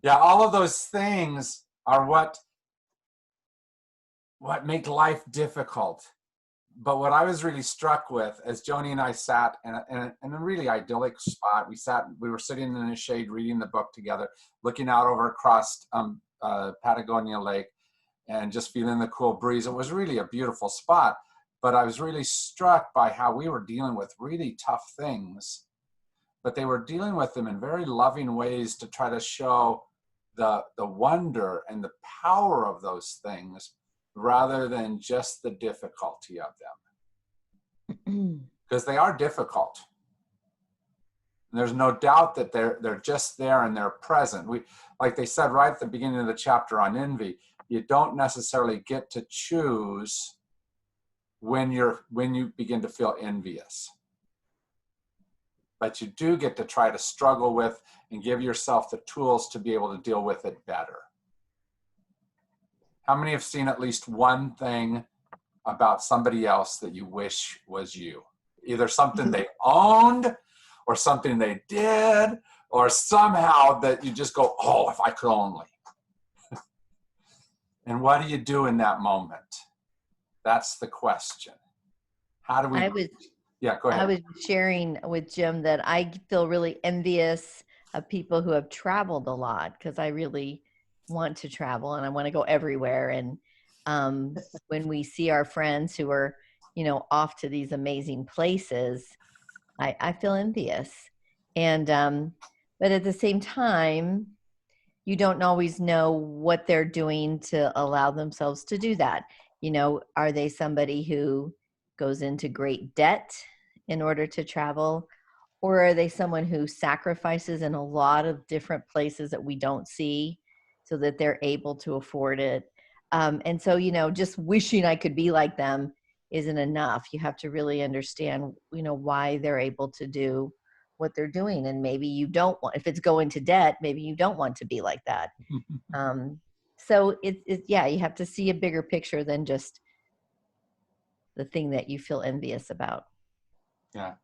Yeah, all of those things are what make life difficult. But what I was really struck with, as Joni and I sat in a really idyllic spot, we were sitting in the shade reading the book together, looking out over across Patagonia Lake, and just feeling the cool breeze. It was really a beautiful spot. But I was really struck by how we were dealing with really tough things, but they were dealing with them in very loving ways to try to show the wonder and the power of those things rather than just the difficulty of them, because they are difficult. And there's no doubt that they're just there and they're present. We, like they said right at the beginning of the chapter on envy, you don't necessarily get to choose when you begin to feel envious, but you do get to try to struggle with and give yourself the tools to be able to deal with it better. How many have seen at least one thing about somebody else that you wish was you? Either something they owned or something they did, or somehow that you just go, oh, if I could only. And what do you do in that moment? That's the question. How do we? Yeah, go ahead. I was sharing with Jim that I feel really envious of people who have traveled a lot, because I really want to travel and I want to go everywhere. And when we see our friends who are, off to these amazing places, I feel envious. And but at the same time, you don't always know what they're doing to allow themselves to do that. Are they somebody who goes into great debt in order to travel? Or are they someone who sacrifices in a lot of different places that we don't see so that they're able to afford it? And so, just wishing I could be like them isn't enough. You have to really understand, why they're able to do what they're doing. And maybe you don't want, if it's going to debt, maybe you don't want to be like that. So yeah, you have to see a bigger picture than just the thing that you feel envious about. Yeah.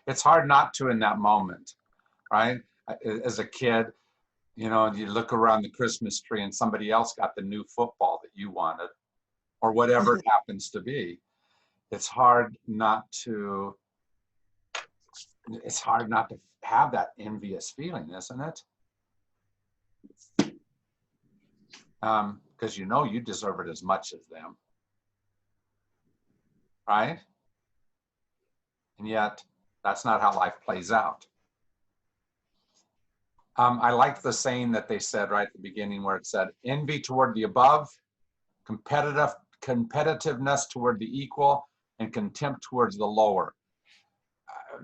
It's hard not to in that moment, right? As a kid, you look around the Christmas tree and somebody else got the new football that you wanted, or whatever it happens to be. It's hard not to have that envious feeling, isn't it? Because you deserve it as much as them, right? And yet, that's not how life plays out. I liked the saying that they said right at the beginning, where it said, envy toward the above, competitiveness toward the equal, and contempt towards the lower.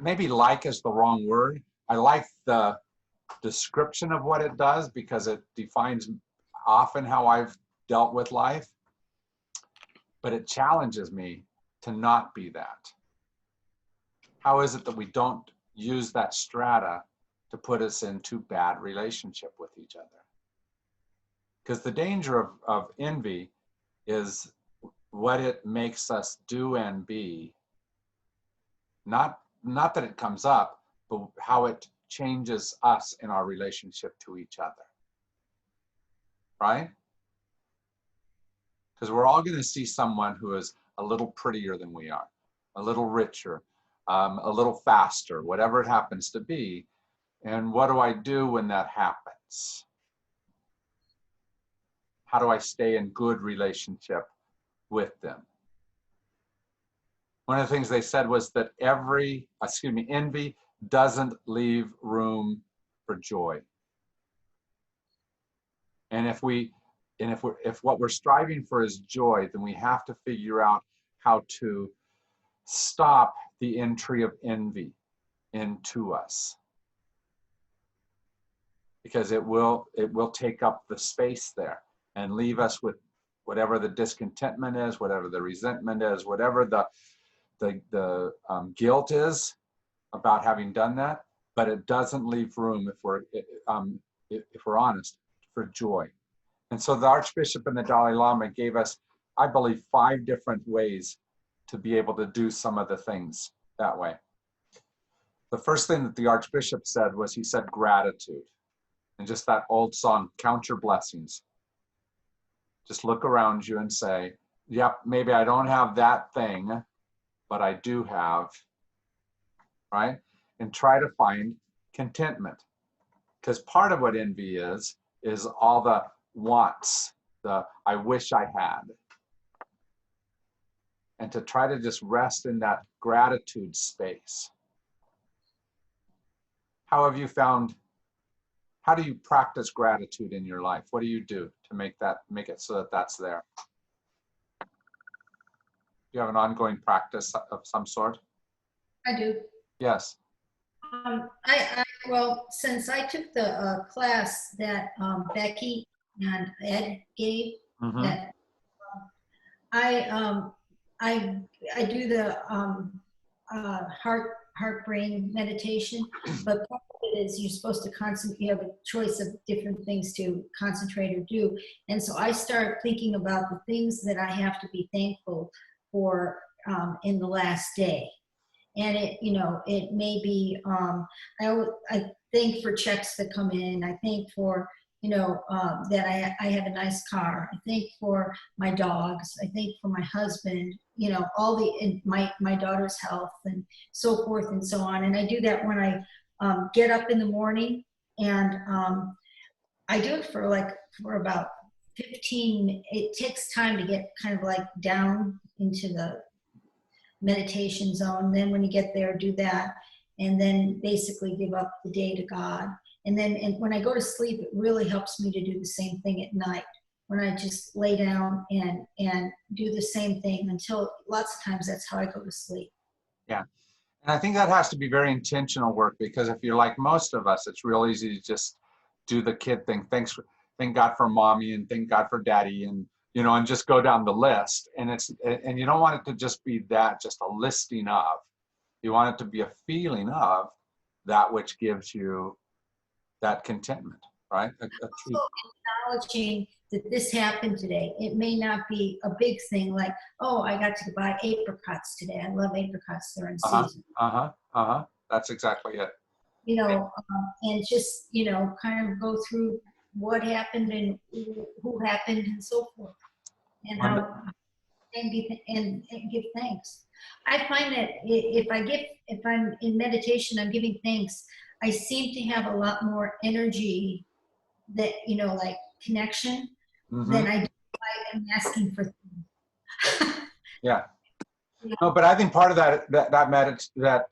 Maybe like is the wrong word. I like the description of what it does because it defines often how I've dealt with life, but it challenges me to not be that. How is it that we don't use that strata to put us into bad relationship with each other? Because the danger of envy is what it makes us do and be. Not that it comes up, but how it changes us in our relationship to each other. Right? Because we're all going to see someone who is a little prettier than we are, a little richer, a little faster, whatever it happens to be. And what do I do when that happens? How do I stay in good relationship with them? One of the things they said was that envy doesn't leave room for joy. And if what we're striving for is joy, then we have to figure out how to stop the entry of envy into us, because it will take up the space there and leave us with whatever the discontentment is, whatever the resentment is, whatever the guilt is about having done that. But it doesn't leave room, if we're honest, for joy. And so the Archbishop and the Dalai Lama gave us, I believe, 5 different ways to be able to do some of the things that way. The first thing that the Archbishop said was, he said, gratitude. And just that old song, count your blessings. Just look around you and say, yep, maybe I don't have that thing, but I do have, right? And try to find contentment. Because part of what envy is all the wants, the I wish I had. And to try to just rest in that gratitude space. How have you found, how do you practice gratitude in your life? What do you do to make it so that that's there? Do you have an ongoing practice of some sort? I do. Yes. Well, since I took the class that Becky and Ed gave, Mm-hmm. that I do the heart brain meditation, but part of it is you're supposed to concentrate. You have a choice of different things to concentrate or do, and so I start thinking about the things that I have to be thankful for in the last day. And it may be, I thank for checks that come in. I thank for, that I have a nice car. I thank for my dogs. I thank for my husband, and my daughter's health and so forth and so on. And I do that when I get up in the morning, and I do it for about 15, it takes time to get kind of like down into the meditation zone. Then when you get there, do that, and then basically give up the day to God. And when I go to sleep, it really helps me to do the same thing at night, when I just lay down and do the same thing until lots of times that's how I go to sleep. Yeah. And I think that has to be very intentional work, because if you're like most of us, it's real easy to just do the kid thing. Thank God for mommy and thank God for daddy, and and just go down the list. And you don't want it to just be that, just a listing of. You want it to be a feeling of that which gives you that contentment, right? Also acknowledging that this happened today. It may not be a big thing like, oh, I got to buy apricots today. I love apricots. They're in season. That's exactly it. And just, kind of go through what happened and who happened and so forth. And and give thanks. I find that if I'm in meditation, I'm giving thanks, I seem to have a lot more energy, that like connection, than I do if I'm asking for things. Yeah. No, but I think part of that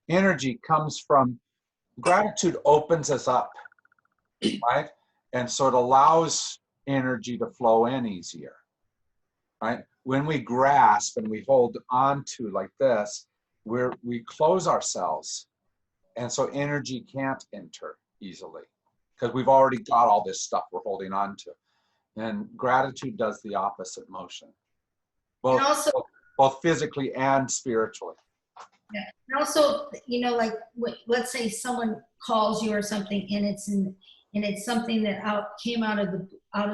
energy comes from gratitude. Opens us up, right? And so it allows energy to flow in easier. Right? When we grasp and we hold on to like this, we close ourselves. And so energy can't enter easily, because we've already got all this stuff we're holding on to. And gratitude does the opposite motion, both physically and spiritually. Yeah. And also, like let's say someone calls you or something, and it's something that came out of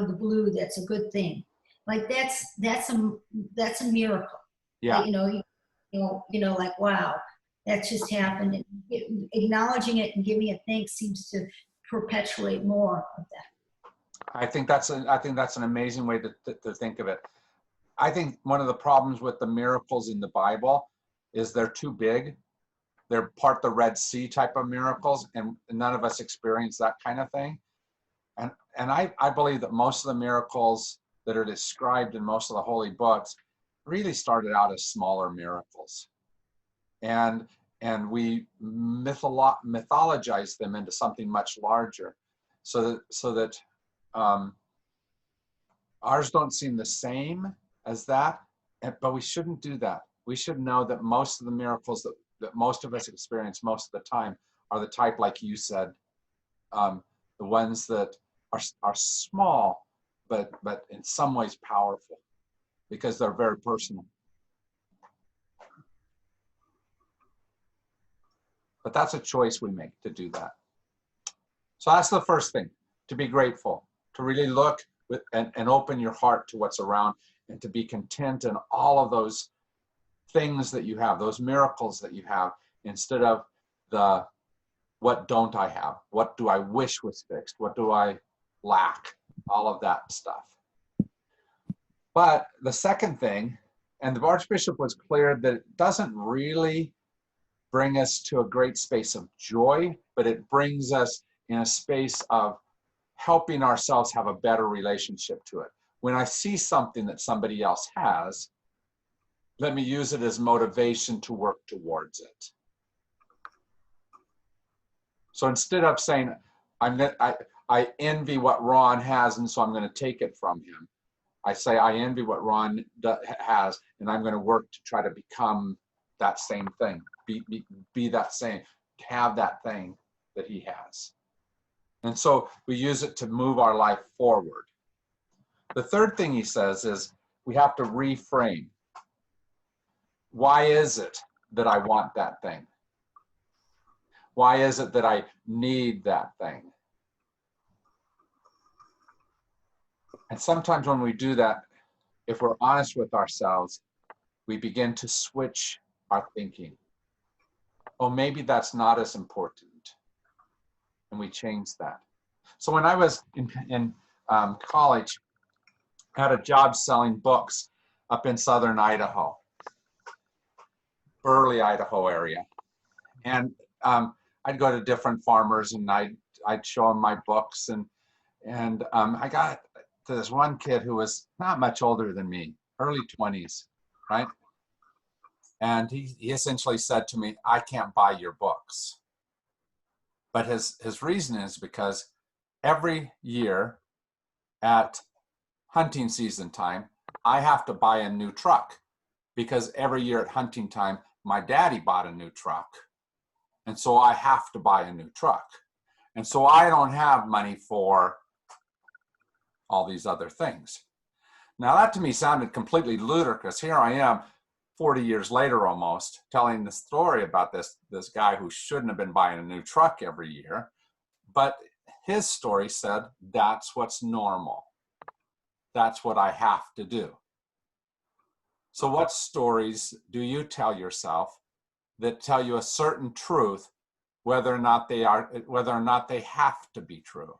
the blue. That's a good thing. Like that's a miracle. Yeah. Like, wow, that just happened. And acknowledging it and giving it thanks seems to perpetuate more of that. I think that's an amazing way to think of it. I think one of the problems with the miracles in the Bible is they're too big. They're part the Red Sea type of miracles, and none of us experience that kind of thing. And I believe that most of the miracles that are described in most of the holy books really started out as smaller miracles, and we mythologize them into something much larger, so that ours don't seem the same as that. But we shouldn't do that. We should know that most of the miracles that most of us experience most of the time are the type, like you said, the ones that are small, but in some ways powerful, because they're very personal. But that's a choice we make to do that. So that's the first thing, to be grateful, to really look and open your heart to what's around, and to be content in all of those things that you have, those miracles that you have, instead of the what don't I have? What do I wish was fixed? What do I lack? All of that stuff. But the second thing, and the Archbishop was clear that it doesn't really bring us to a great space of joy, but it brings us in a space of helping ourselves have a better relationship to it. When I see something that somebody else has, let me use it as motivation to work towards it. So instead of saying, I envy what Ron has, and so I'm going to take it from him, I say, I envy what Ron has, and I'm going to work to try to become that same thing, be that same, have that thing that he has. And so we use it to move our life forward. The third thing he says is we have to reframe. Why is it that I want that thing? Why is it that I need that thing? And sometimes when we do that, if we're honest with ourselves, we begin to switch our thinking. Oh, maybe that's not as important. And we change that. So when I was in college, I had a job selling books up in southern Idaho, Burley, Idaho area. And I'd go to different farmers and I'd show them my books. And I got to this one kid who was not much older than me, early 20s, right? And he essentially said to me, I can't buy your books. But his reason is because every year at hunting season time, I have to buy a new truck, because every year at hunting time, my daddy bought a new truck. And so I have to buy a new truck. And so I don't have money for all these other things. Now that to me sounded completely ludicrous. Here I am 40 years later almost telling the story about this guy who shouldn't have been buying a new truck every year. But his story said, that's what's normal. That's what I have to do. So what stories do you tell yourself that tell you a certain truth, whether or not they have to be true?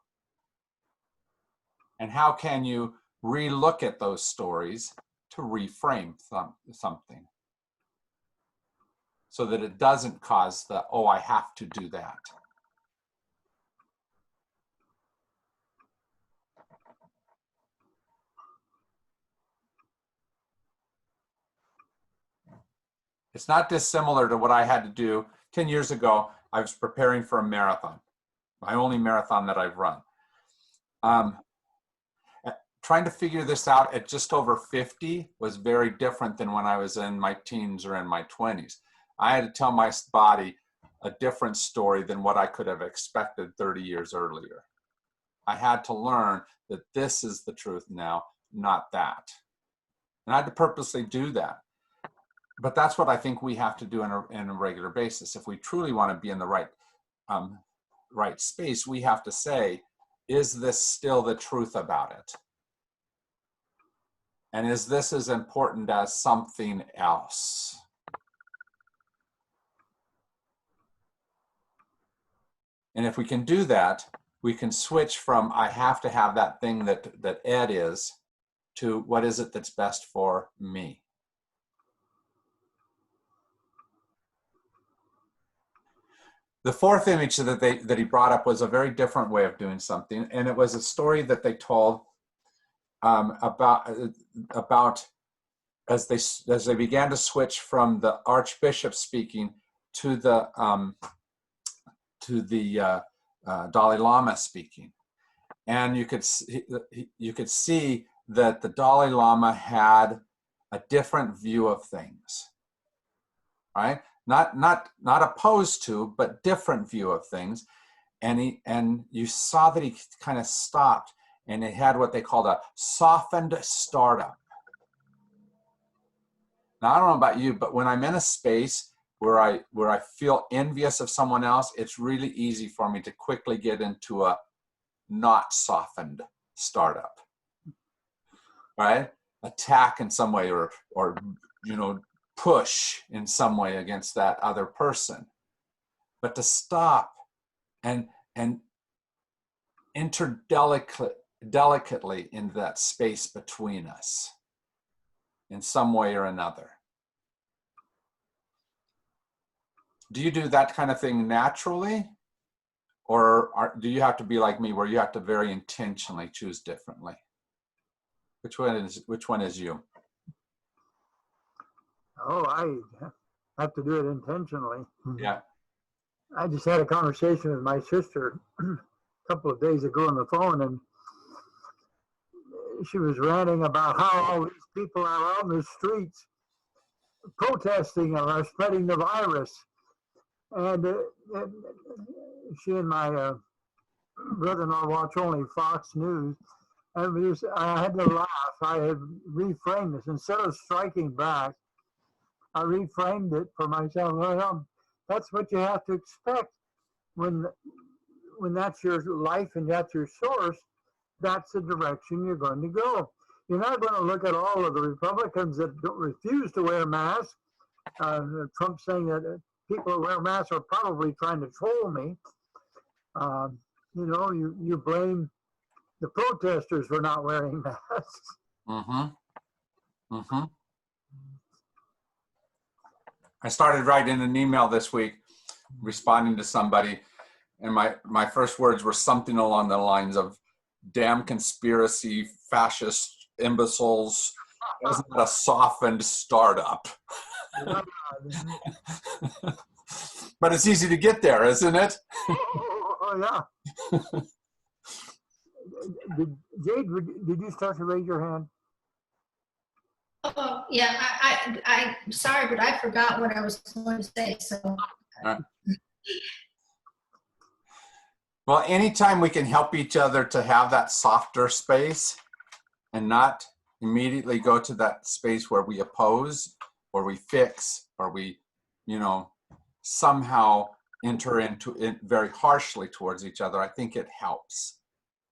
And how can you relook at those stories to reframe something so that it doesn't cause the, oh, I have to do that? It's not dissimilar to what I had to do 10 years ago. I was preparing for a marathon, my only marathon that I've run. Trying to figure this out at just over 50 was very different than when I was in my teens or in my 20s. I had to tell my body a different story than what I could have expected 30 years earlier. I had to learn that this is the truth now, not that. And I had to purposely do that. But that's what I think we have to do in a regular basis. If we truly want to be in the right space, we have to say, is this still the truth about it? And is this as important as something else? And if we can do that, we can switch from I have to have that thing that Ed is to what is it that's best for me? The fourth image that he brought up was a very different way of doing something, and it was a story that they told about as they began to switch from the Archbishop speaking to the Dalai Lama speaking, and you could see that the Dalai Lama had a different view of things, right? Not opposed to, but different view of things, and you saw that he kind of stopped, and it had what they called a softened startup. Now I don't know about you, but when I'm in a space where I feel envious of someone else, it's really easy for me to quickly get into a not softened startup, right? Attack in some way, or push in some way against that other person. But to stop and enter delicately into that space between us in some way or another. Do you do that kind of thing naturally? Or do you have to be like me where you have to very intentionally choose differently? Which one is you? Oh, I have to do it intentionally. Yeah. I just had a conversation with my sister a couple of days ago on the phone, and she was ranting about how all these people are out in the streets protesting and are spreading the virus. And she and my brother-in-law watch only Fox News. And I had to laugh. I had reframed this. Instead of striking back, I reframed it for myself. Well, that's what you have to expect when that's your life and that's your source. That's the direction you're going to go. You're not going to look at all of the Republicans that refuse to wear masks. Trump saying that people who wear masks are probably trying to troll me. You blame the protesters for not wearing masks. Mm-hmm. Mm-hmm. I started writing an email this week responding to somebody, and my first words were something along the lines of, damn conspiracy fascist imbeciles, isn't that a softened startup? But it's easy to get there, isn't it? Oh, yeah. Jade, did you start to raise your hand? Oh, yeah, I'm sorry, but I forgot what I was going to say, so. Well, anytime we can help each other to have that softer space and not immediately go to that space where we oppose or we fix or we, somehow enter into it very harshly towards each other, I think it helps.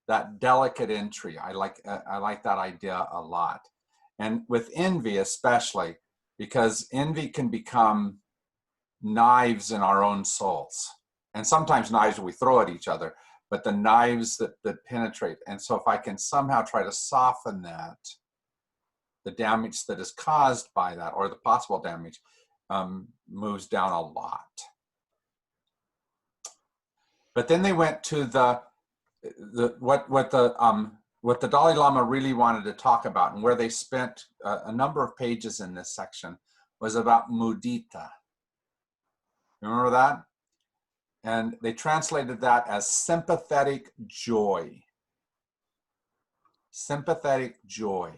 That delicate entry, I like that idea a lot. And with envy especially, because envy can become knives in our own souls. And sometimes knives we throw at each other, but the knives that penetrate. And so if I can somehow try to soften that, the damage that is caused by that, or the possible damage, moves down a lot. But then they went to what the Dalai Lama really wanted to talk about, and where they spent a number of pages in this section, was about mudita. Remember that? And they translated that as sympathetic joy. Sympathetic joy.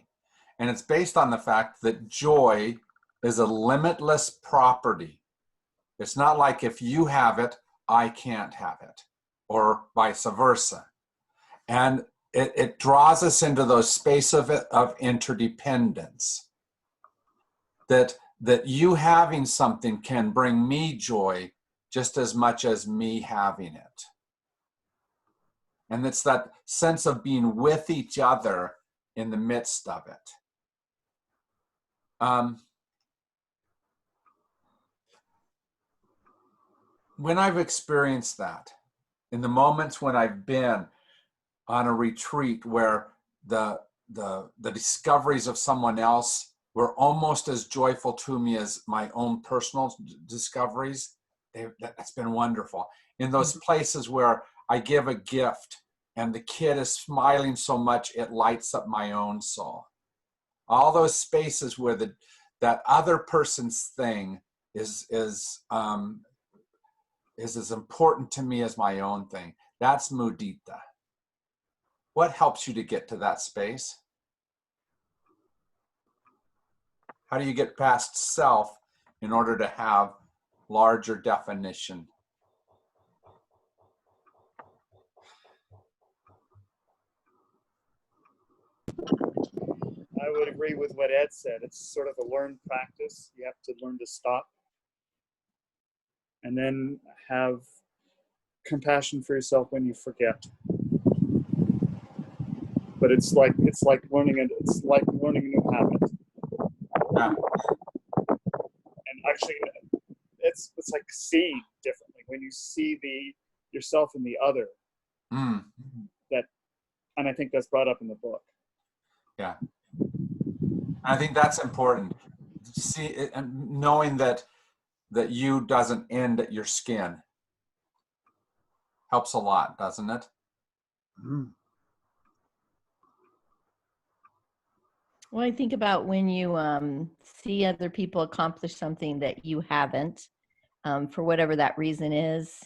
And it's based on the fact that joy is a limitless property. It's not like if you have it, I can't have it, or vice versa. And it draws us into those spaces of interdependence. That you having something can bring me joy just as much as me having it. And it's that sense of being with each other in the midst of it. When I've experienced that, in the moments when I've been on a retreat where the discoveries of someone else were almost as joyful to me as my own personal discoveries, that's been wonderful. In those places where I give a gift and the kid is smiling so much it lights up my own soul. All those spaces where that other person's thing is as important to me as my own thing. That's mudita. What helps you to get to that space? How do you get past self in order to have larger definition? I would agree with what Ed said. It's sort of a learned practice. You have to learn to stop and then have compassion for yourself when you forget. But it's like learning a new habit. Yeah. And actually, it's like seeing differently. When you see your yourself in the other. Mm. And I think that's brought up in the book. Yeah. I think that's important. See, and knowing that you doesn't end at your skin helps a lot, doesn't it? Mm. Well, I think about when you see other people accomplish something that you haven't, for whatever that reason is,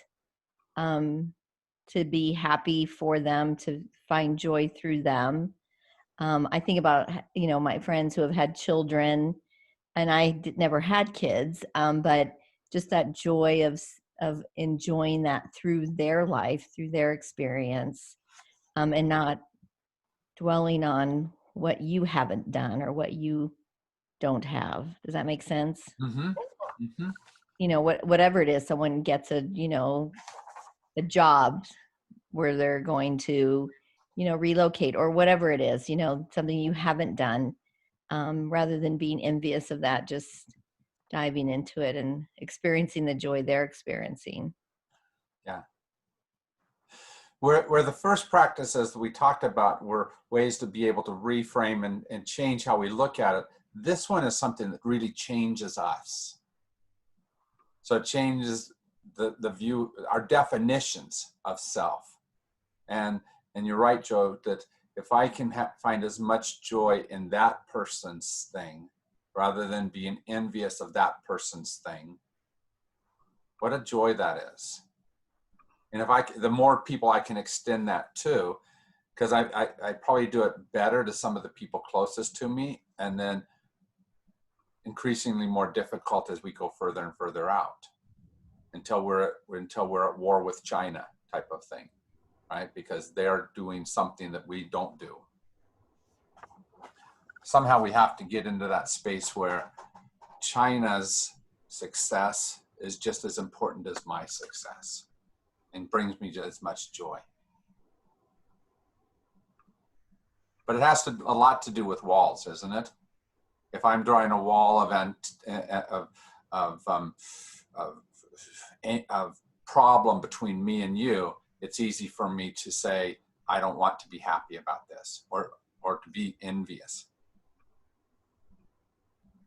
to be happy for them, to find joy through them. I think about, my friends who have had children, and I never had kids, but just that joy of enjoying that through their life, through their experience, and not dwelling on what you haven't done or what you don't have. Does that make sense? Mm-hmm. Mm-hmm. Whatever it is, someone gets a job where they're going to, relocate, or whatever it is, something you haven't done, rather than being envious of that, just diving into it and experiencing the joy they're experiencing. Yeah. Where the first practices that we talked about were ways to be able to reframe and change how we look at it. This one is something that really changes us. So it changes the view, our definitions of self. And you're right, Joe, that if I can find as much joy in that person's thing, rather than being envious of that person's thing, what a joy that is. And the more people I can extend that to, because I probably do it better to some of the people closest to me, and then increasingly more difficult as we go further and further out, until we're at war with China type of thing, right? Because they're doing something that we don't do. Somehow we have to get into that space where China's success is just as important as my success, and brings me as much joy. But it has a lot to do with walls, isn't it? If I'm drawing a wall of problem between me and you, it's easy for me to say, I don't want to be happy about this, or to be envious.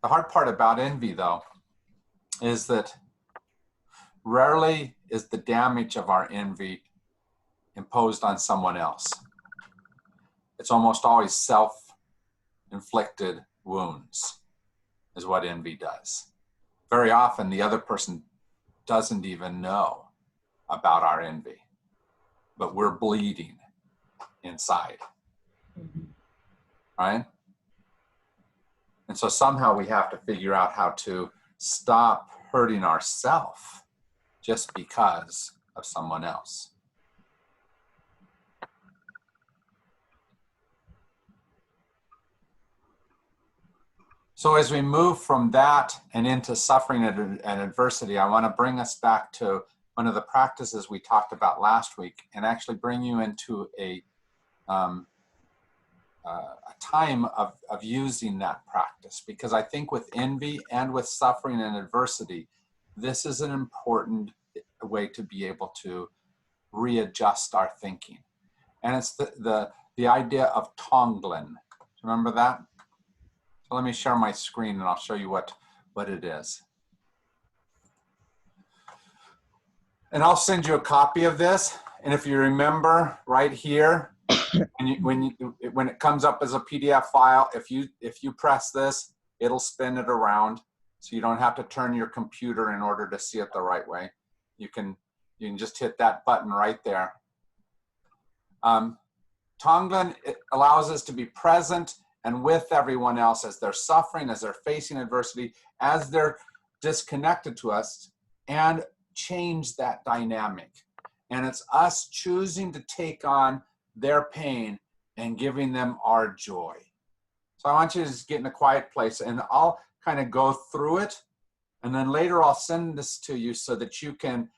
The hard part about envy, though, is that rarely is the damage of our envy imposed on someone else. It's almost always self-inflicted wounds is what envy does. Very often the other person doesn't even know about our envy, but we're bleeding inside, right? And so somehow we have to figure out how to stop hurting ourselves just because of someone else. So as we move from that and into suffering and adversity, I want to bring us back to one of the practices we talked about last week, and actually bring you into a time of using that practice. Because I think with envy and with suffering and adversity, this is an important way to be able to readjust our thinking. And it's the idea of Tonglen. Remember that? So let me share my screen and I'll show you what it is. And I'll send you a copy of this. And if you remember right here, when it comes up as a PDF file, if you press this, it'll spin it around. So you don't have to turn your computer in order to see it the right way. You can just hit that button right there. Tonglen, it allows us to be present and with everyone else as they're suffering, as they're facing adversity, as they're disconnected to us, and change that dynamic. And it's us choosing to take on their pain and giving them our joy. So I want you to just get in a quiet place, and I'll kind of go through it, and then later I'll send this to you so that you can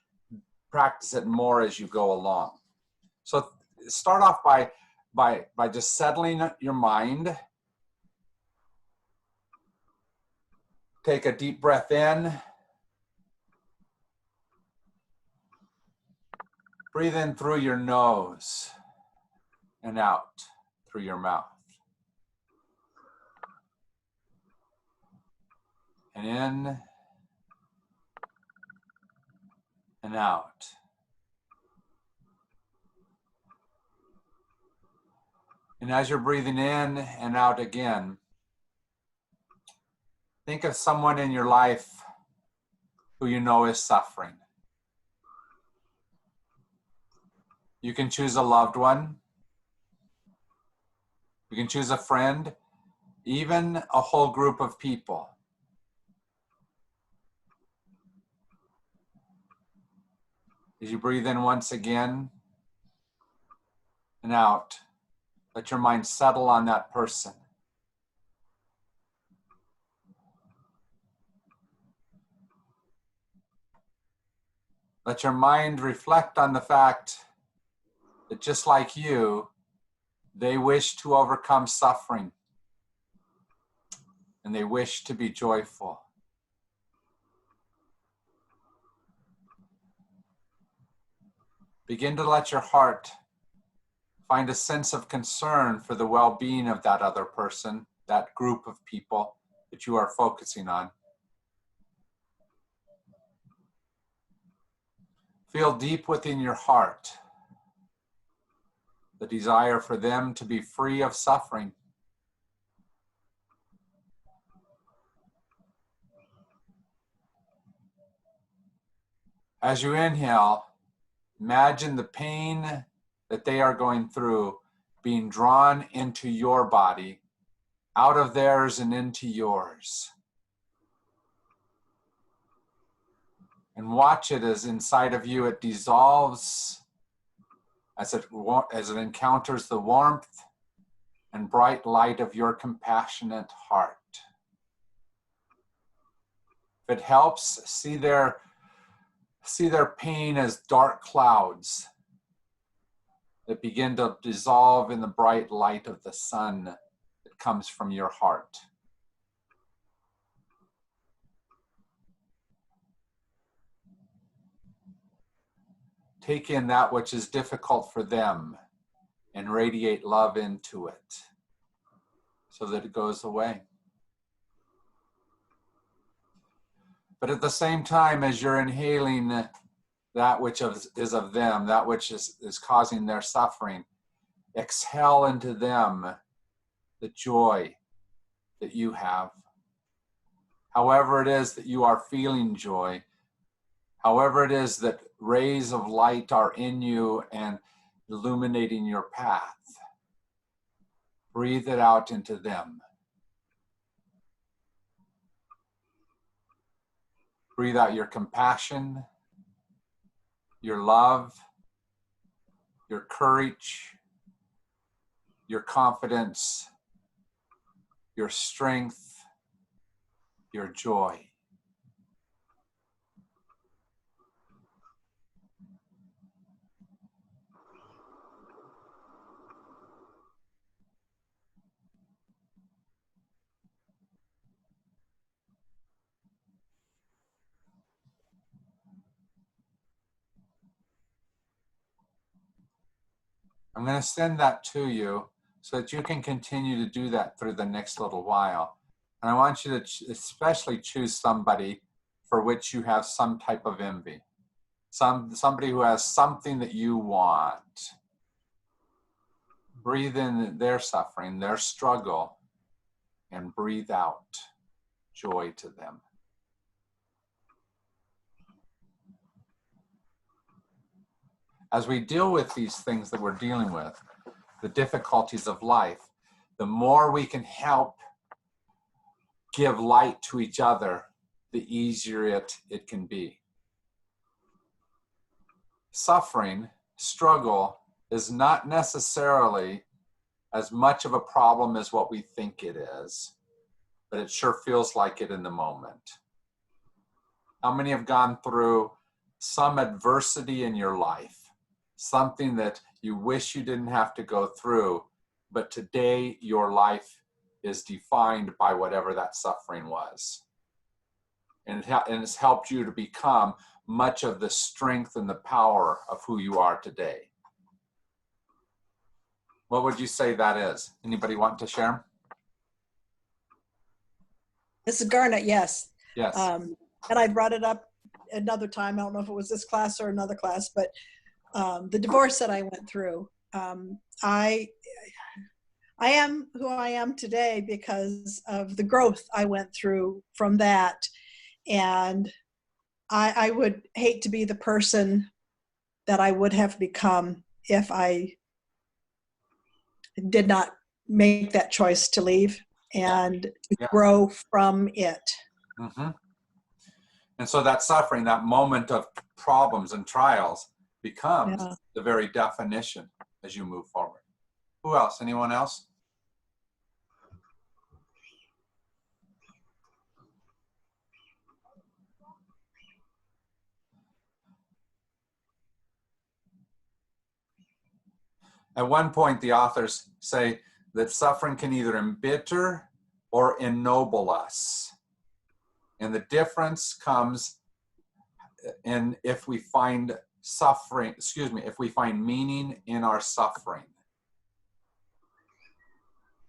practice it more as you go along. So start off by just settling your mind. Take a deep breath in. Breathe in through your nose and out through your mouth. And in and out. And as you're breathing in and out again, think of someone in your life who you know is suffering. You can choose a loved one. You can choose a friend, even a whole group of people. As you breathe in once again and out, let your mind settle on that person. Let your mind reflect on the fact that just like you, they wish to overcome suffering and they wish to be joyful. Begin to let your heart find a sense of concern for the well-being of that other person, that group of people that you are focusing on. Feel deep within your heart the desire for them to be free of suffering. As you inhale, imagine the pain that they are going through being drawn into your body, out of theirs and into yours. And watch it as inside of you it dissolves as it encounters the warmth and bright light of your compassionate heart. If it helps, see their pain as dark clouds that begin to dissolve in the bright light of the sun that comes from your heart. Take in that which is difficult for them and radiate love into it so that it goes away. But at the same time, as you're inhaling that which is of them, that which is causing their suffering, exhale into them the joy that you have. However it is that you are feeling joy, however it is that rays of light are in you and illuminating your path, breathe it out into them. Breathe out your compassion, your love, your courage, your confidence, your strength, your joy. I'm going to send that to you so that you can continue to do that through the next little while. And I want you to especially choose somebody for which you have some type of envy. Somebody who has something that you want. Breathe in their suffering, their struggle, and breathe out joy to them. As we deal with these things that we're dealing with, the difficulties of life, the more we can help give light to each other, the easier it can be. Suffering, struggle, is not necessarily as much of a problem as what we think it is, but it sure feels like it in the moment. How many have gone through some adversity in your life? Something that you wish you didn't have to go through, but today your life is defined by whatever that suffering was. And it's helped you to become much of the strength and the power of who you are today? What would you say that is? Anybody want to share? This is Garnet, yes. Yes. And I brought it up another time. I don't know if it was this class or another class, but the divorce that I went through, I am who I am today because of the growth I went through from that. And I would hate to be the person that I would have become if I did not make that choice to leave and to Yeah. grow from it. Mm-hmm. And so that suffering, that moment of problems and trials becomes Yeah. the very definition as you move forward. Who else? Anyone else? At one point, the authors say that suffering can either embitter or ennoble us. And the difference comes in if we find if we find meaning in our suffering.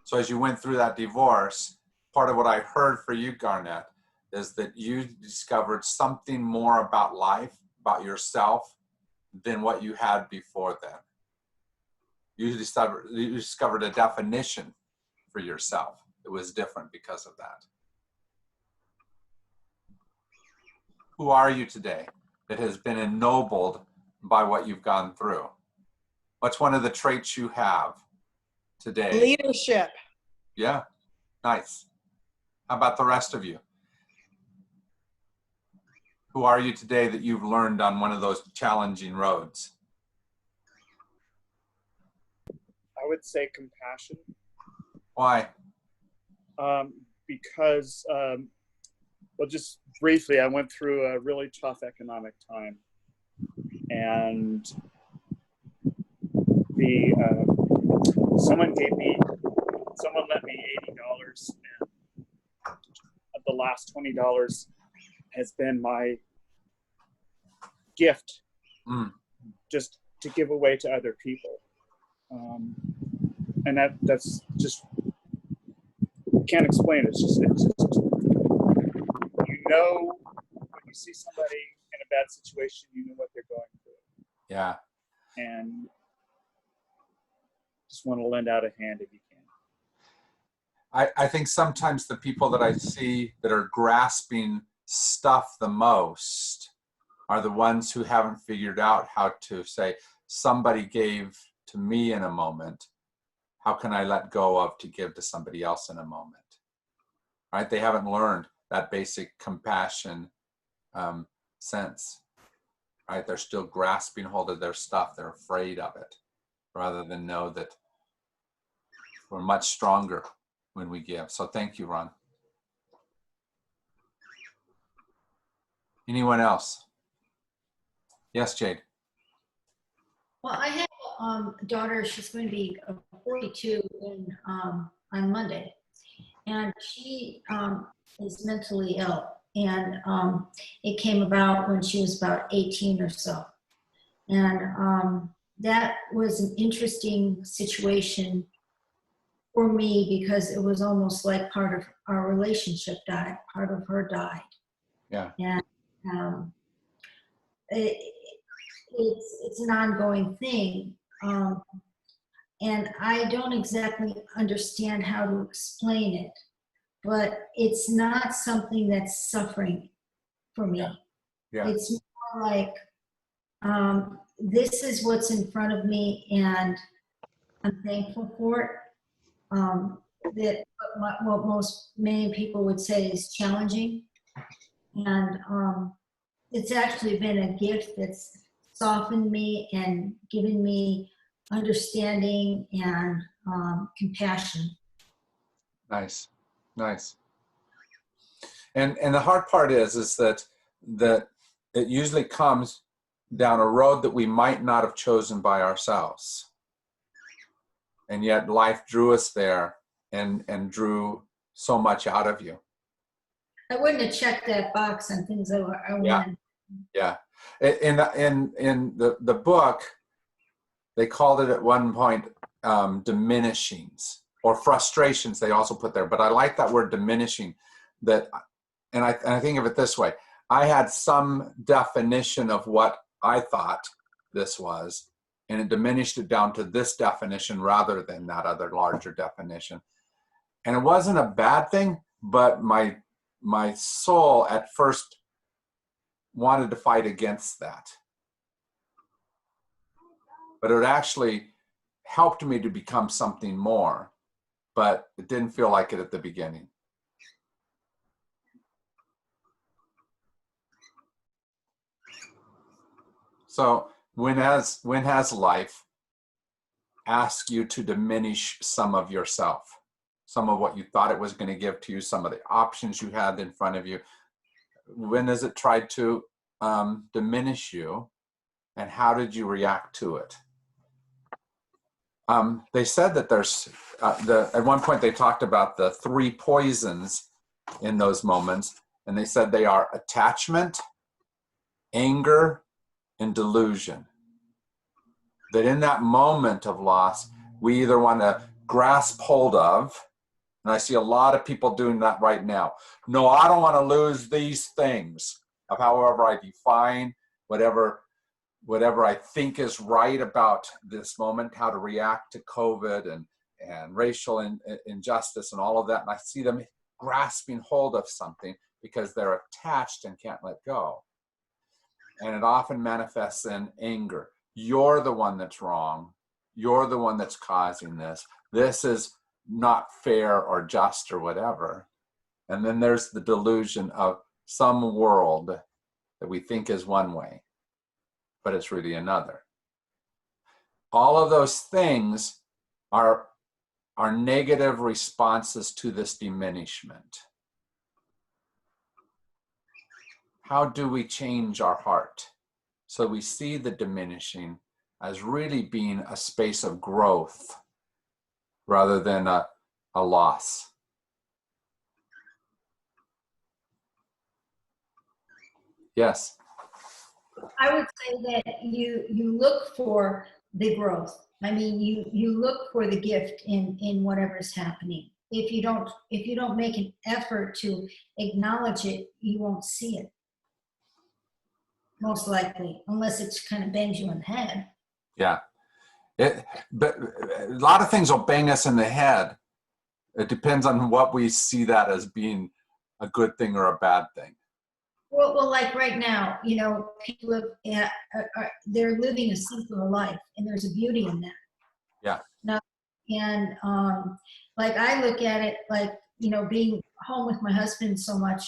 So as you went through that divorce, part of what I heard for you, Garnet, is that you discovered something more about life, about yourself, than what you had before then. You discovered a definition for yourself. It was different because of that. Who are you today that has been ennobled by what you've gone through? What's one of the traits you have today? Leadership. Yeah, nice. How about the rest of you? Who are you today that you've learned on one of those challenging roads? I would say compassion. Why? Because, well, just briefly, I went through a really tough economic time, and someone lent me $80, and the last $20 has been my gift, just to give away to other people. And that's just, can't explain it. It's just, when you see somebody in a bad situation, you know what they're going through. Yeah. And just want to lend out a hand if you can. I think sometimes the people that I see that are grasping stuff the most are the ones who haven't figured out how to say, somebody gave to me in a moment. How can I let go of to give to somebody else in a moment? Right? They haven't learned that basic compassion sense. Right? They're still grasping hold of their stuff. They're afraid of it, rather than know that we're much stronger when we give. So thank you, Ron. Anyone else? Yes, Jade. Well, I have a daughter. She's going to be 42 on Monday, and she is mentally ill. And it came about when she was about 18 or so. And that was an interesting situation for me because it was almost like part of our relationship died, part of her died. Yeah. And it's an ongoing thing. And I don't exactly understand how to explain it, but it's not something that's suffering for me. Yeah. It's more like, this is what's in front of me and I'm thankful for it. That what many people would say is challenging. And it's actually been a gift that's softened me and given me understanding and compassion. Nice. And the hard part is that it usually comes down a road that we might not have chosen by ourselves. And yet life drew us there and drew so much out of you. I wouldn't have checked that box on things I wanted. Yeah. In the book, they called it at one point diminishings or frustrations. They also put there, but I like that word diminishing. And I think of it this way: I had some definition of what I thought this was, and it diminished it down to this definition rather than that other larger definition. And it wasn't a bad thing, but my soul at first wanted to fight against that. But it actually helped me to become something more, but it didn't feel like it at the beginning. So when has life asked you to diminish some of yourself, some of what you thought it was going to give to you, some of the options you had in front of you? When has it tried to diminish you, and how did you react to it? They said that there's, at one point they talked about the 3 poisons in those moments, and they said they are attachment, anger, and delusion. That in that moment of loss, we either want to grasp hold of, and I see a lot of people doing that right now. No, I don't want to lose these things, of however I define whatever I think is right about this moment, how to react to COVID and racial injustice and all of that. And I see them grasping hold of something because they're attached and can't let go. And it often manifests in anger. You're the one that's wrong. You're the one that's causing this. This is not fair or just or whatever. And then there's the delusion of some world that we think is one way, but it's really another. All of those things are negative responses to this diminishment. How do we change our heart so we see the diminishing as really being a space of growth rather than a loss? Yes. I would say that you look for the growth. I mean, you look for the gift in whatever's happening. If you don't make an effort to acknowledge it, you won't see it. Most likely, unless it kind of bangs you in the head. Yeah. But a lot of things will bang us in the head. It depends on what we see that as being a good thing or a bad thing. Well, like right now, people they're living a simpler life, and there's a beauty in that. Yeah. Now, and like I look at it, like being home with my husband so much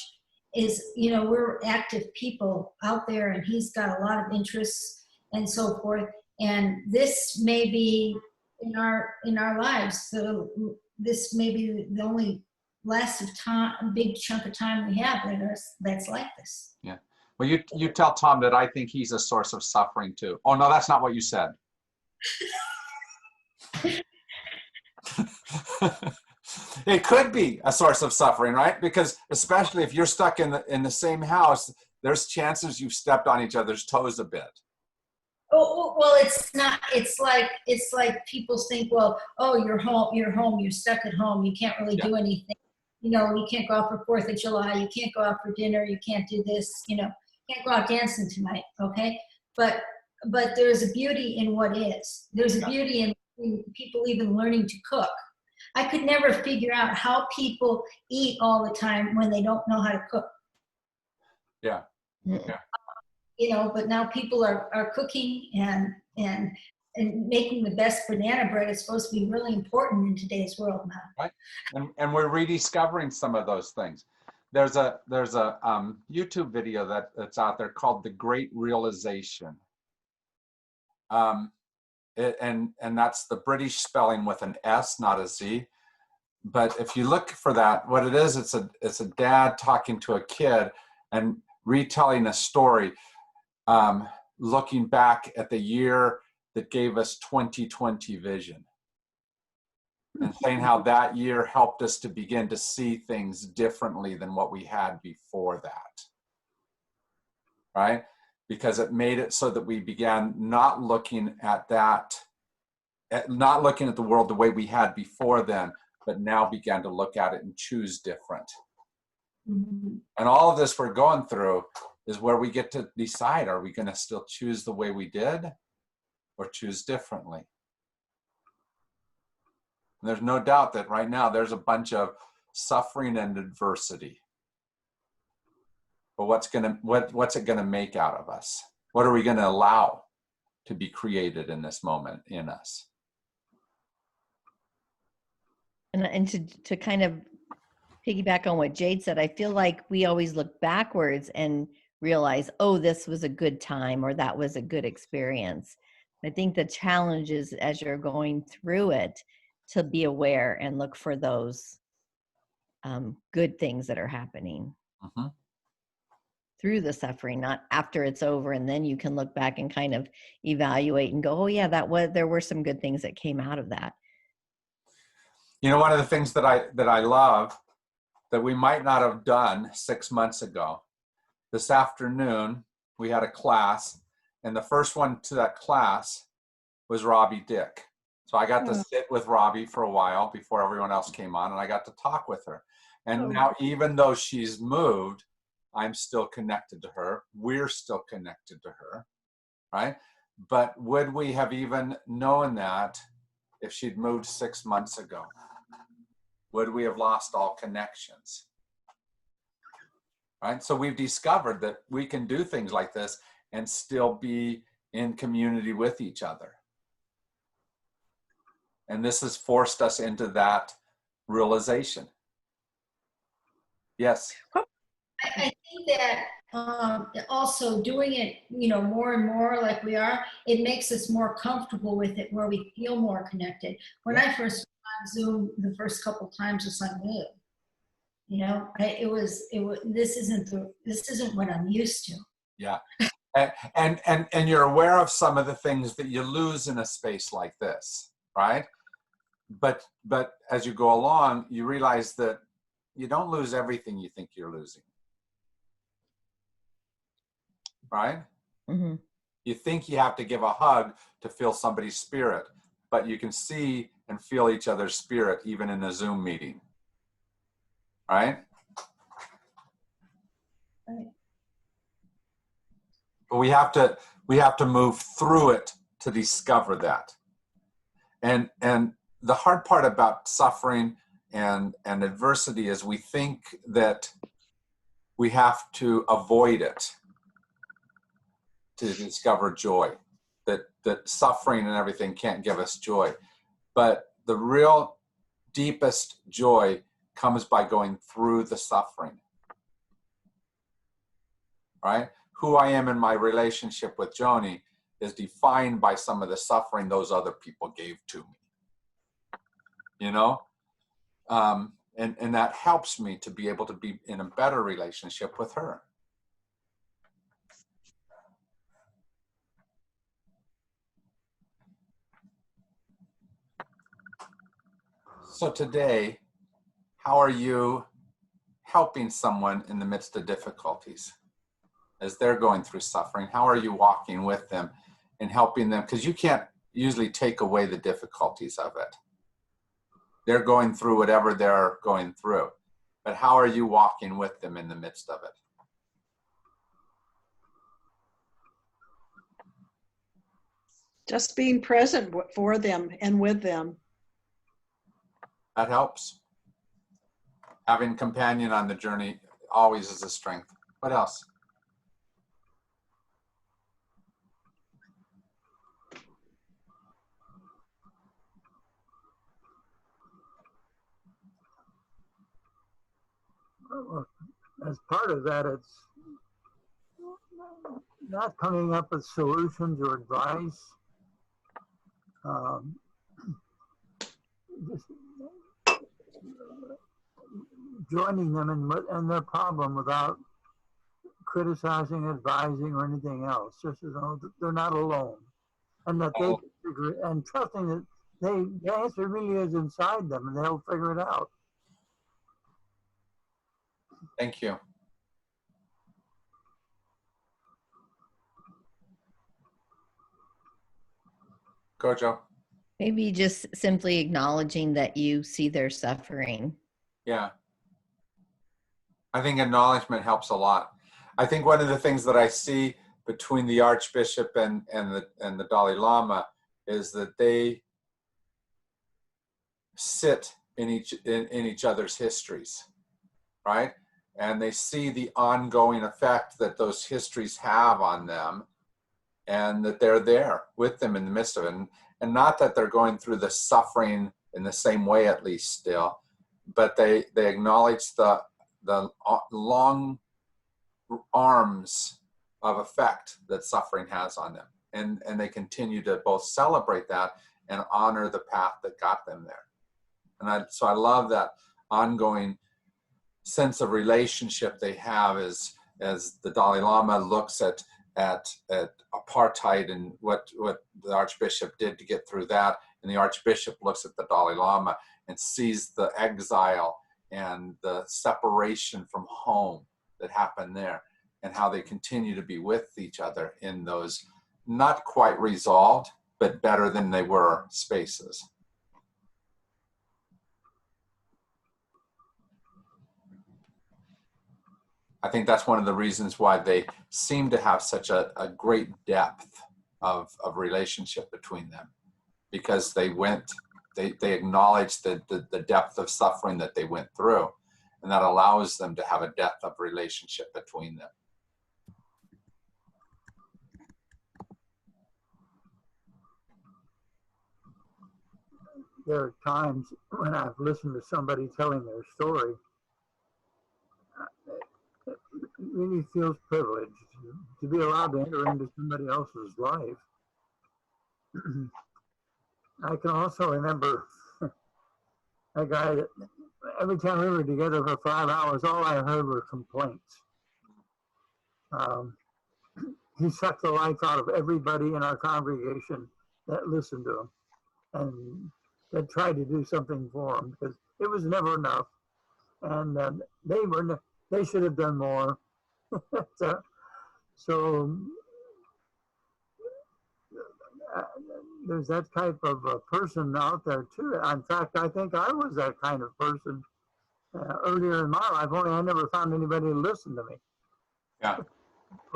is, we're active people out there, and he's got a lot of interests and so forth. And this may be in our lives. So this may be the only last of time, a big chunk of time we have that's like this. Yeah. Well, you tell Tom that I think he's a source of suffering too. Oh no, that's not what you said. It could be a source of suffering, right? Because especially if you're stuck in the same house, there's chances you've stepped on each other's toes a bit. Oh, well, it's not. It's like people think, well, oh, you're home, you're stuck at home, you can't really do anything. You can't go out for 4th of July, you can't go out for dinner, you can't do this, you can't go out dancing tonight, okay? But there's a beauty in what is. There's a beauty in people even learning to cook. I could never figure out how people eat all the time when they don't know how to cook. Yeah. Yeah. But now people are cooking and making the best banana bread is supposed to be really important in today's world now. Right. And we're rediscovering some of those things. There's a YouTube video that's out there called The Great Realization. And that's the British spelling with an S, not a Z. But if you look for that, what it is, it's a dad talking to a kid and retelling a story, looking back at the year that gave us 2020 vision, and saying how that year helped us to begin to see things differently than what we had before that. Right? because it made it so that we began not looking at that, not looking at the world the way we had before then, but now began to look at it and choose different. Mhm. And all of this we're going through is where we get to decide, are we going to still choose the way we did or choose differently? And there's no doubt that right now there's a bunch of suffering and adversity. But what's it going to make out of us? What are we going to allow to be created in this moment in us? And to kind of piggyback on what Jade said, I feel like we always look backwards and realize, oh, this was a good time or that was a good experience. I think the challenge is, as you're going through it, to be aware and look for those good things that are happening Mm-hmm. through the suffering, not after it's over, and then you can look back and kind of evaluate and go, oh yeah, there were some good things that came out of that. You know, one of the things that I love that we might not have done 6 months ago, this afternoon we had a class, and the first one to that class was Robbie Dick. So I got to sit with Robbie for a while before everyone else came on, and I got to talk with her. And now, even though she's moved, I'm still connected to her. We're still connected to her, right? But would we have even known that if she'd moved 6 months ago? Would we have lost all connections? Right? So we've discovered that we can do things like this and still be in community with each other. And this has forced us into that realization. Yes. I think that also doing it, more and more like we are, it makes us more comfortable with it, where we feel more connected. When I first went on Zoom the first couple times, it's like, this isn't what I'm used to. Yeah. And you're aware of some of the things that you lose in a space like this, right? But as you go along, you realize that you don't lose everything you think you're losing. Right? Mm-hmm. You think you have to give a hug to feel somebody's spirit, but you can see and feel each other's spirit even in a Zoom meeting. Right? But we have to move through it to discover that. And the hard part about suffering and adversity is we think that we have to avoid it to discover joy, that suffering and everything can't give us joy. But the real deepest joy comes by going through the suffering, right? Who I am in my relationship with Joni is defined by some of the suffering those other people gave to me, and that helps me to be able to be in a better relationship with her. So today, how are you helping someone in the midst of difficulties as they're going through suffering? How are you walking with them and helping them? Because you can't usually take away the difficulties of it. They're going through whatever they're going through. But how are you walking with them in the midst of it? Just being present for them and with them. That helps. Having a companion on the journey always is a strength. What else? As part of that, it's not coming up with solutions or advice. Just joining them in their problem without criticizing, advising, or anything else. Just as though they're not alone, and that they can figure it, and trusting that the answer really is inside them, and they'll figure it out. Thank you. Go, Joe. Maybe just simply acknowledging that you see their suffering. Yeah. I think acknowledgement helps a lot. I think one of the things that I see between the Archbishop and the Dalai Lama is that they sit in each other's histories, right? And they see the ongoing effect that those histories have on them, and that they're there with them in the midst of it. And not that they're going through the suffering in the same way, at least still, but they acknowledge the long arms of effect that suffering has on them. And they continue to both celebrate that and honor the path that got them there. And so I love that ongoing sense of relationship they have as the Dalai Lama looks at apartheid and what the Archbishop did to get through that. And the Archbishop looks at the Dalai Lama and sees the exile and the separation from home that happened there, and how they continue to be with each other in those not quite resolved, but better than they were spaces. I think that's one of the reasons why they seem to have such a great depth of relationship between them, because they acknowledged the depth of suffering that they went through, and that allows them to have a depth of relationship between them. There are times when I've listened to somebody telling their story, it really feels privileged to be allowed to enter into somebody else's life. I can also remember a guy that every time we were together for 5 hours, all I heard were complaints. He sucked the life out of everybody in our congregation that listened to him, and that tried to do something for him, because it was never enough, and they should have done more. So there's that type of person out there too. In fact, I think I was that kind of person earlier in my life, only I never found anybody to listen to me. Yeah.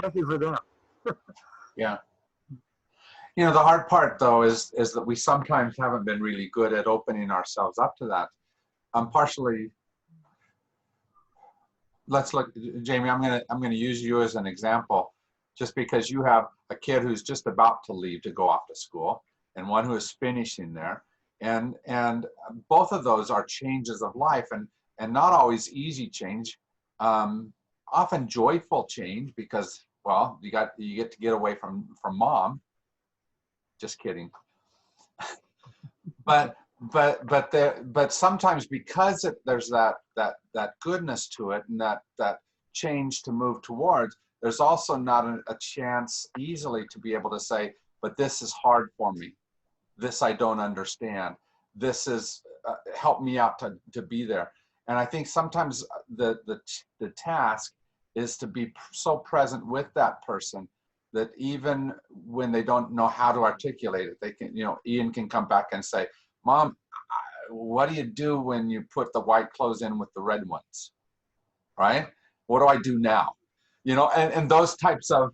Lucky for them. Yeah. You know, the hard part though is that we sometimes haven't been really good at opening ourselves up to that. Partially, let's look, Jamie, I'm gonna use you as an example, just because you have a kid who's just about to leave to go off to school, and one who is finishing there, and both of those are changes of life, and not always easy change, often joyful change, because, well, you get to get away from mom. Just kidding. but sometimes, because there's that goodness to it, and that change to move towards, there's also not a chance easily to be able to say, but this is hard for me, this I don't understand, this is help me out to be there. And I think sometimes the task is to be so present with that person that even when they don't know how to articulate it, they can, Ian can come back and say, Mom, what do you do when you put the white clothes in with the red ones, right? What do I do now? And those types of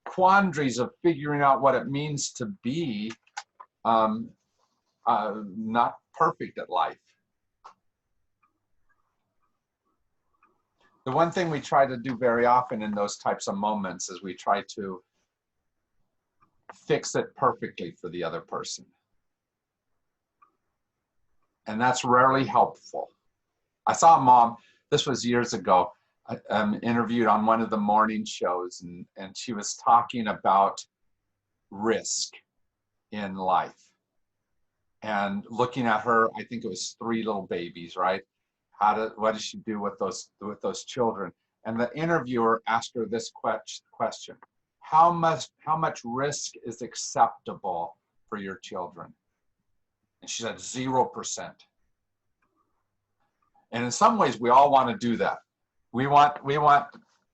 quandaries of figuring out what it means to be not perfect at life. The one thing we try to do very often in those types of moments is we try to fix it perfectly for the other person. And that's rarely helpful. I saw a mom, this was years ago, interviewed on one of the morning shows, and she was talking about risk in life. And looking at her, I think it was 3 little babies, right? What does she do with those children? And the interviewer asked her this question: how much risk is acceptable for your children? And she said 0%. And in some ways, we all want to do that. We want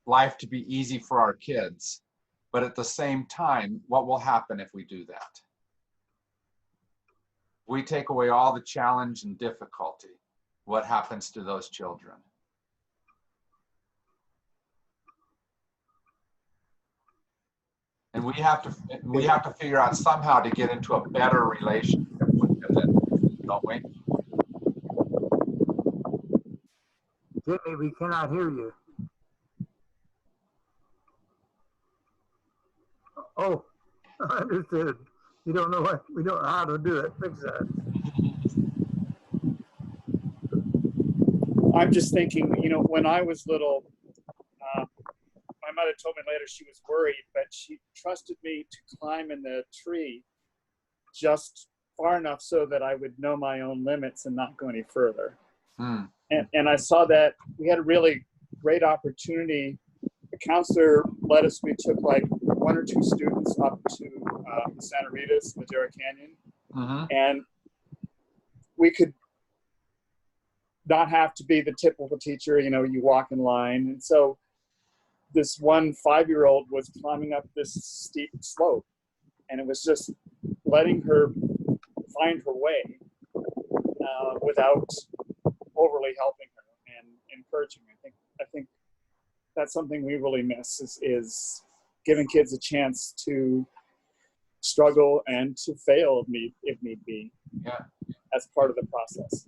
life to be easy for our kids, but at the same time, what will happen if we do that? we take away all the challenge and difficulty, what happens to those children? And we have to figure out somehow to get into a better relationship with them, don't we? Jimmy, we cannot hear you. Oh, understood. You don't know what, we don't know how to do it. Fix that. I'm just thinking, you know, when I was little, my mother told me later she was worried, but she trusted me to climb in the tree just far enough so that I would know my own limits and not go any further. And I saw that we had a really great opportunity. The counselor let us, we took like 1 or 2 students up to Santa Rita's, Madera Canyon, and we could not have to be the typical teacher, you know, you walk in line. And so this one 5-year-old was climbing up this steep slope, and it was just letting her find her way without overly helping her and encouraging her. I think that's something we really miss is giving kids a chance to struggle and to fail if need be. Yeah. As part of the process.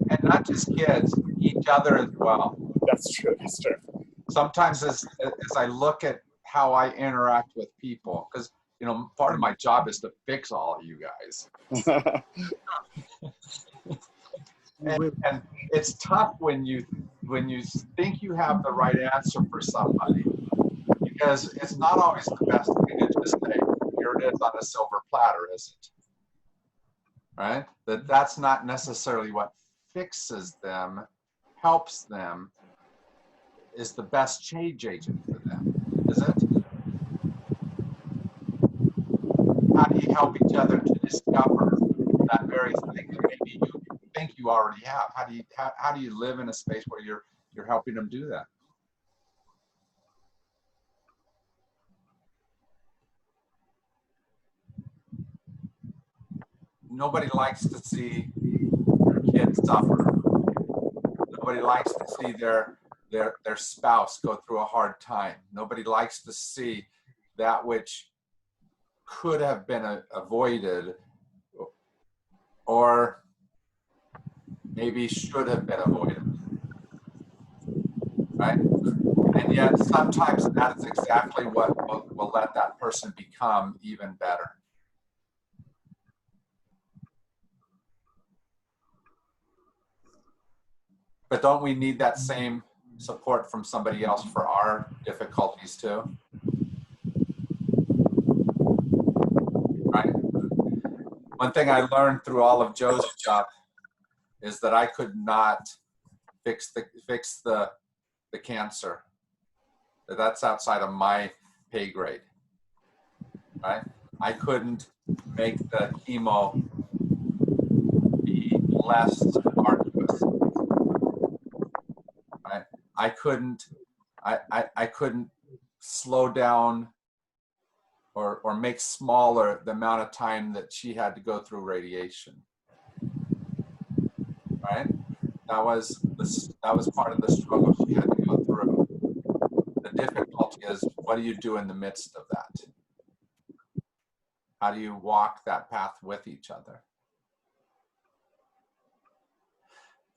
And not just kids, each other as well. That's true. That's true. Sometimes as I look at how I interact with people, because, you know, part of my job is to fix all of you guys. And it's tough when you think you have the right answer for somebody, because it's not always the best thing to just say, here it is on a silver platter, is it? Right? That's not necessarily what fixes them, helps them, is the best change agent for them, is it? How do you help each other to discover that very thing that maybe you think you already have? How do you live in a space where you're helping them do that? Nobody likes to see their kids suffer. Nobody likes to see their spouse go through a hard time. Nobody likes to see that which could have been avoided or maybe should have been avoided, right? And yet sometimes that is exactly what will let that person become even better. But don't we need that same support from somebody else for our difficulties too? Right? One thing I learned through all of Joe's job is that I could not fix the cancer. That's outside of my pay grade. Right? I couldn't make the chemo be less arduous. I couldn't slow down or make smaller the amount of time that she had to go through radiation. Right? That was part of the struggle she had to go through. The difficulty is, what do you do in the midst of that? How do you walk that path with each other?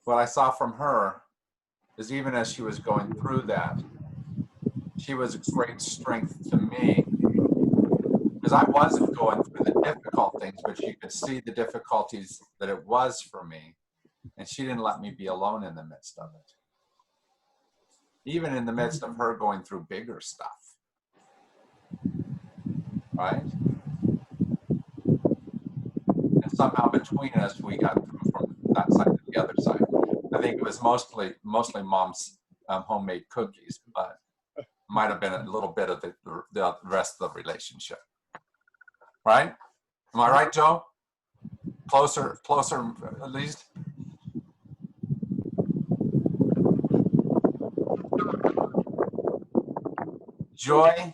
What I saw from her is, even as she was going through that, she was a great strength to me, because I wasn't going through the difficult things, but she could see the difficulties that it was for me, and she didn't let me be alone in the midst of it, even in the midst of her going through bigger stuff, right? And somehow between us, we got through from that side to the other side. I think it was mostly Mom's homemade cookies, but might have been a little bit of the rest of the relationship. Right? Am I right, Joe? Closer at least. Joy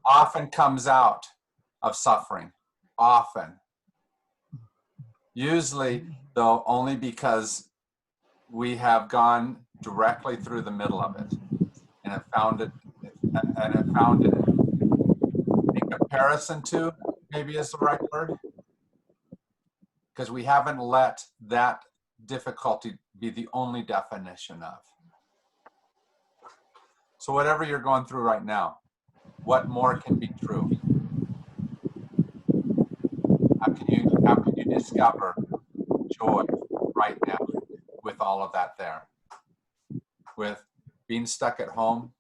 often comes out of suffering. Often. Usually, though, only because we have gone directly through the middle of it and have found it, in comparison to, maybe is the right word, because we haven't let that difficulty be the only definition of. So whatever you're going through right now, what more can be true? How can you discover joy right now with all of that there? With being stuck at home,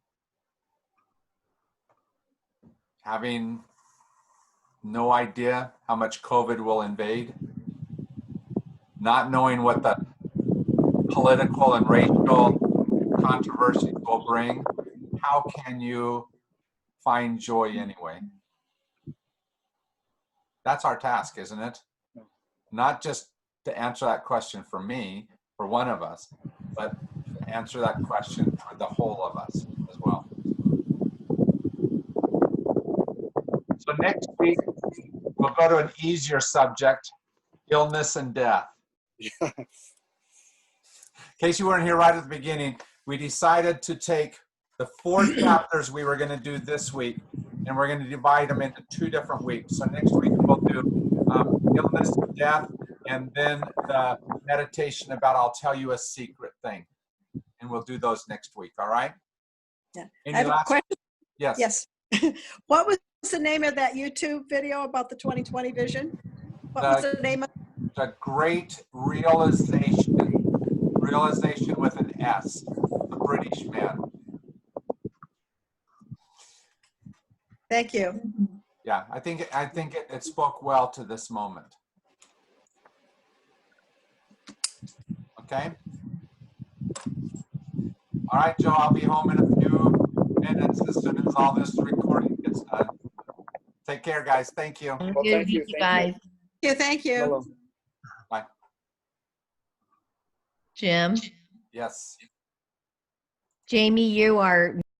having no idea how much COVID will invade, not knowing what the political and racial controversies will bring, how can you find joy anyway? That's our task, isn't it? Not just to answer that question for me, for one of us, but to answer that question for the whole of us as well. So next week, we'll go to an easier subject, illness and death. In case you weren't here right at the beginning, we decided to take the 4 chapters we were going to do this week, and we're going to divide them into 2 different weeks. So next week we'll do illness and death, and then the meditation about I'll tell you a secret thing. And we'll do those next week, all right? Yeah. Any I have a last? question. Yes. Yes. What was the name of that YouTube video about the 2020 vision? What was the name of? The Great Realization. Realization with an S. The British man. Thank you. Yeah, I think it spoke well to this moment. Okay. All right, Joe, I'll be home in a few minutes as soon as all this recording gets done. Take care, guys. Thank you. Well, thank you. guys. Thank you. Hello. Jim, Yes. Jamie, you are